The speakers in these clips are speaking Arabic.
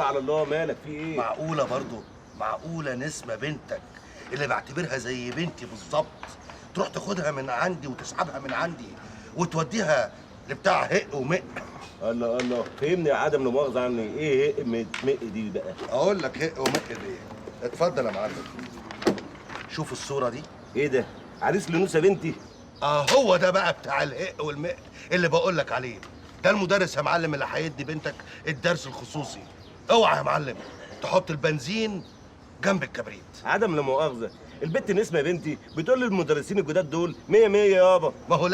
على الله، مالك في ايه؟ معقولة برضو؟ معقولة نسمة بنتك اللي بعتبرها زي بنتي بالظبط تروح تاخدها من عندي وتسحبها من عندي وتوديها لبتاع هق ومق؟ الله الله، فهمني يا عدم لا مؤاخذة عني، ايه هق مق دي بقى؟ اقول لك هق ومق دي. اتفضل يا معلم، شوف الصورة دي. ايه ده؟ عريس لنوسة بنتي؟ هو ده بقى بتاع الهق والمق اللي بقول لك عليه. ده المدرس يا معلم اللي هيدي بنتك الدرس الخصوصي. اوعى يا معلم تحط البنزين جنب الكبريت. عدم لا مؤاخذة، البت نسمة بنتي بتقول للمدرسين الجداد دول 100 100 يابا. ما هو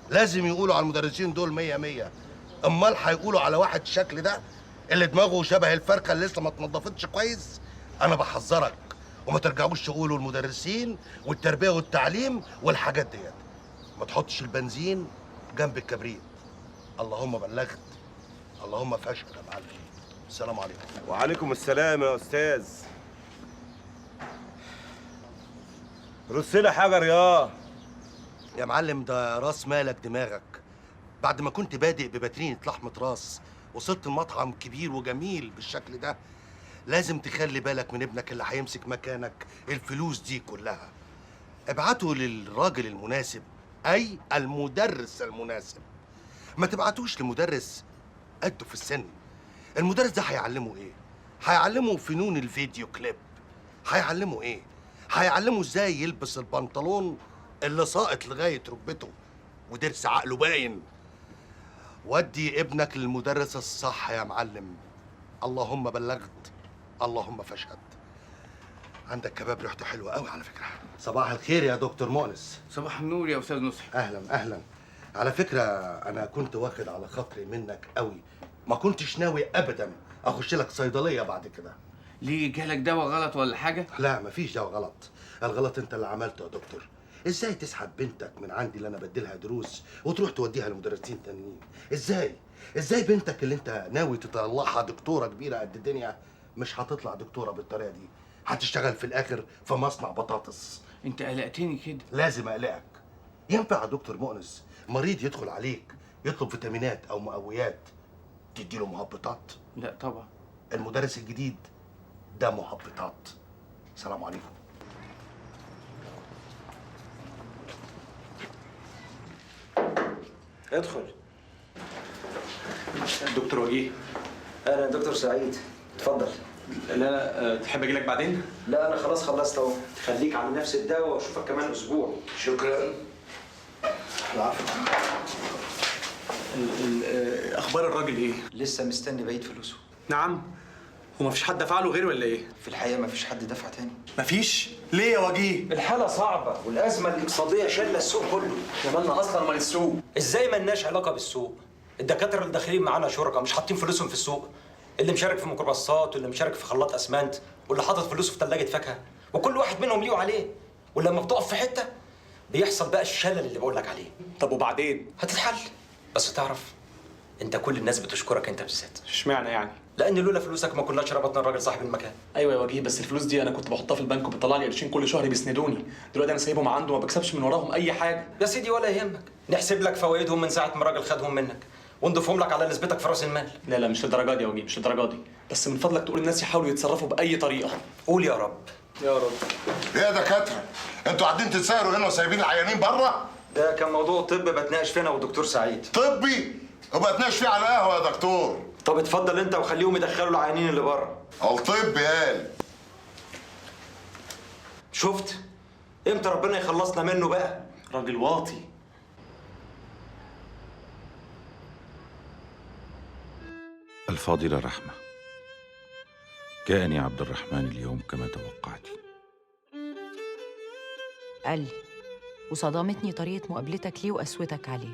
لازم يقولوا على المدرسين دول 100 100. امال هيقولوا على واحد الشكل ده اللي دماغه شبه الفرخه اللي لسه ما اتنضفتش كويس؟ انا بحذرك وما ترجعوش تقولوا المدرسين والتربيه والتعليم والحاجات ديت. ما تحطش البنزين جنب الكبريت. اللهم بلغت، اللهم فاشل يا معلم. السلام عليكم. وعليكم السلام يا استاذ. رص لي حجر يا معلم ده راس مالك دماغك. بعد ما كنت بادئ بباترينة لحمة راس وصلت المطعم كبير وجميل بالشكل ده، لازم تخلي بالك من ابنك اللي هيمسك مكانك الفلوس دي كلها. ابعته للراجل المناسب، أي المدرس المناسب. ما تبعتوش لمدرس قده في السن. المدرس ده هيعلمه ايه؟ هيعلمه فنون الفيديو كليب. هيعلمه ايه؟ هيعلمه ازاي يلبس البنطلون اللي ساقط لغاية ركبته ودرس عقله باين. ودي ابنك للمدرس الصح يا معلم. اللهم بلغت، اللهم فاشهد. عندك كباب ريحته حلوه قوي على فكره. صباح الخير يا دكتور مؤنس. صباح النور يا استاذ نصحي. اهلا اهلا. على فكره انا كنت واخد على خاطري منك قوي، ما كنتش ناوي ابدا اخش لك صيدليه بعد كده. ليه جالك دواء غلط ولا حاجه؟ لا مفيش دواء غلط، الغلط انت اللي عملته يا دكتور. ازاي تسحب بنتك من عندي اللي انا بديلها دروس وتروح توديها لمدرسين تانيين؟ ازاي بنتك اللي انت ناوي تطلعها دكتوره كبيره قد الدنيا مش هتطلع دكتوره بالطريقه دي؟ هتشتغل في الاخر في مصنع بطاطس. انت قلقتني كده. لازم اقلقك. ينفع يا دكتور مؤنس مريض يدخل عليك يطلب فيتامينات او مقويات تديله مهبطات؟ لا طبعا. المدرس الجديد ده مهبطات. سلام عليكم. ادخل. دكتور وجيه. اهلا دكتور سعيد، اتفضل. لا تحب اجي لك بعدين؟ لا انا خلاص خلصت اهو، خليك على نفس الدواء واشوفك كمان اسبوع. شكرا. العفو. اخبار الراجل ايه؟ لسه مستني بقيه فلوسه. نعم. هو مفيش حد دفع له غير ولا ايه؟ في الحقيقه مفيش حد دفع تاني. مفيش؟ ليه يا وجيه؟ الحاله صعبه والازمه الاقتصاديه شايله السوق كله. احنا مالنا اصلا مال السوق؟ ازاي مالناش علاقه بالسوق؟ الدكاتره اللي داخلين معانا شركاء مش حاطين فلوسهم في السوق. اللي مشارك في ميكروباصات واللي مشارك في خلاط اسمنت واللي حاطط فلوسه في ثلاجه فاكهه، وكل واحد منهم ليه عليه. ولما بتقف في حته بيحصل بقى الشلل اللي بقول لك عليه. طب وبعدين؟ هتتحل. بس تعرف انت كل الناس بتشكرك انت بالذات. اشمعنى يعني؟ لان لولا فلوسك ما كناش ربطنا الراجل صاحب المكان. ايوه يا وجيه، بس الفلوس دي انا كنت بحطها في البنك وبيطلع لي قرشين كل شهر بيسندوني. دلوقتي انا سايبهم عنده وما بكسبش من وراهم اي حاجه. يا سيدي ولا يهمك، نحسب لك فوائدهم من ساعه ما الراجل خدهم منك ونضيفهم لك على نسبتك في راس المال. لا مش للدرجه دي يا وجيه، مش للدرجه دي. بس من فضلك تقول للناس يحاولوا يتصرفوا باي طريقه. قول يا رب. يا رب. ايه يا دكاتره؟ انتوا قاعدين تتسايروا هنا وسايبين العيانين بره؟ ده كان موضوع طب بتناقش فيه انا والدكتور سعيد. طبي؟ ابقى اتناقش فيه على قهوه يا دكتور. طب اتفضل انت وخليهم يدخلوا العيانين اللي بره. الطب قال. شفت؟ امتى ربنا يخلصنا منه بقى؟ راجل واطي. الفاضلة رحمة، جاءني عبد الرحمن اليوم كما توقعت. قال لي وصدمتني طريقة مقابلتك ليه وقسوتك عليه.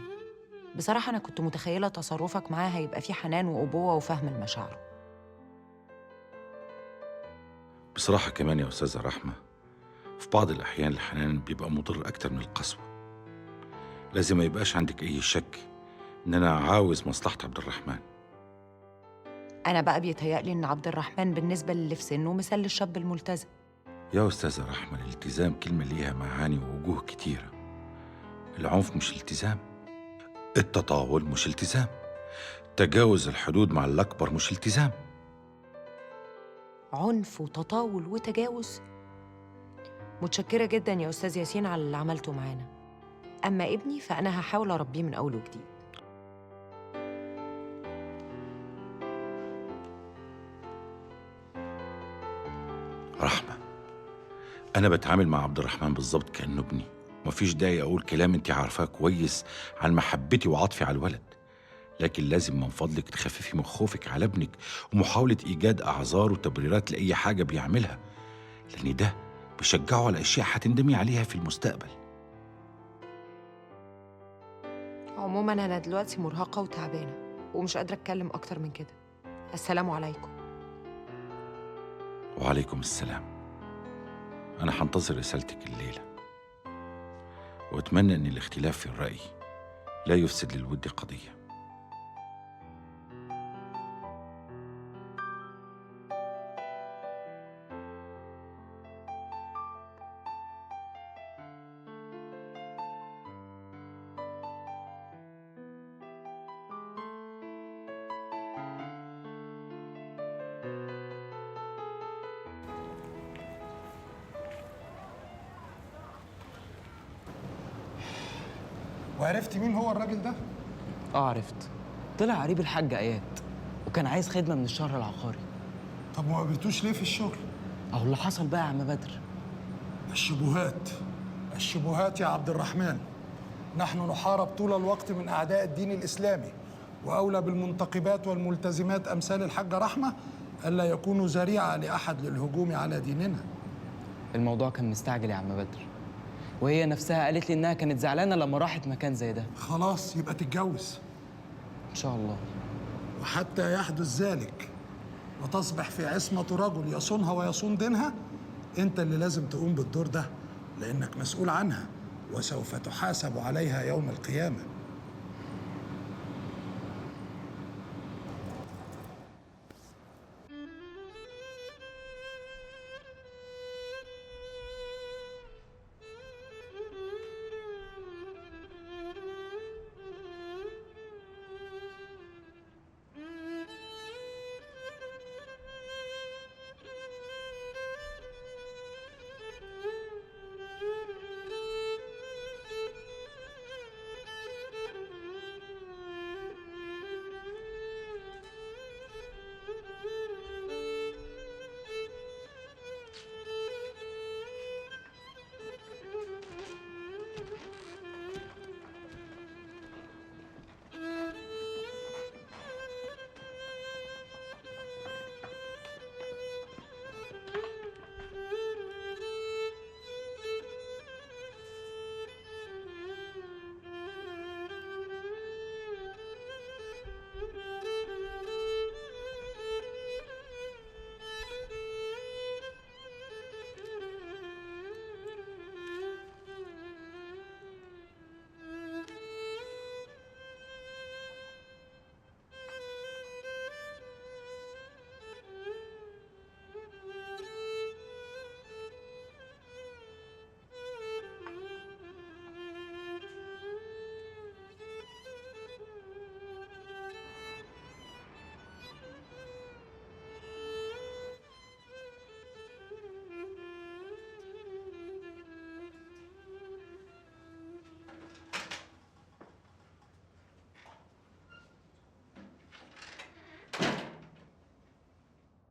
بصراحة أنا كنت متخيلة تصرفك معاه هيبقى فيه حنان وأبوة وفهم المشاعر. بصراحة كمان يا أستاذة رحمة، في بعض الأحيان الحنان بيبقى مضر أكتر من القسوة. لازم ما يبقاش عندك أي شك إن أنا عاوز مصلحة عبد الرحمن. أنا بقى بيتهيألي إن عبد الرحمن بالنسبة للي في سنه مثال للشاب الملتزم. يا أستاذة رحمة، الالتزام كلمة ليها معاني ووجوه كتيرة. العنف مش التزام، التطاول مش التزام، تجاوز الحدود مع الأكبر مش التزام. عنف وتطاول وتجاوز. متشكرة جدا يا أستاذ ياسين على اللي عملته معانا. أما ابني فأنا هحاول أربيه من أول وجديد. رحمة، أنا بتعامل مع عبد الرحمن بالظبط كأنه ابني. مفيش داعي أقول كلام أنت عارفاه كويس عن محبتي وعطفي على الولد، لكن لازم من فضلك تخففي من خوفك على ابنك ومحاولة إيجاد أعذار وتبريرات لأي حاجة بيعملها، لأن ده بيشجعه على أشياء هتندمي عليها في المستقبل. عموما أنا دلوقتي مرهقة وتعبانة ومش قادرة أتكلم أكتر من كده. السلام عليكم. وعليكم السلام. أنا هنتظر رسالتك الليلة، وأتمنى أن الاختلاف في الرأي لا يفسد للود قضية. وعرفت مين هو الراجل ده؟ عرفت. طلع قريب الحاج اياد وكان عايز خدمه من الشهر العقاري. طب ما قابلتوش ليه في الشغل؟ اهو اللي حصل بقى يا عم بدر. الشبهات يا عبد الرحمن. نحن نحارب طول الوقت من أعداء الدين الإسلامي، وأولى بالمنتقبات والملتزمات أمثال الحاجة رحمة ألا يكونوا ذريعة لأحد للهجوم على ديننا. الموضوع كان مستعجل يا عم بدر، وهي نفسها قالت لي إنها كانت زعلانة لما راحت مكان زي ده. خلاص يبقى تتجوز إن شاء الله. وحتى يحدث ذلك وتصبح في عصمة رجل يصونها ويصون دينها، أنت اللي لازم تقوم بالدور ده، لأنك مسؤول عنها وسوف تحاسب عليها يوم القيامة.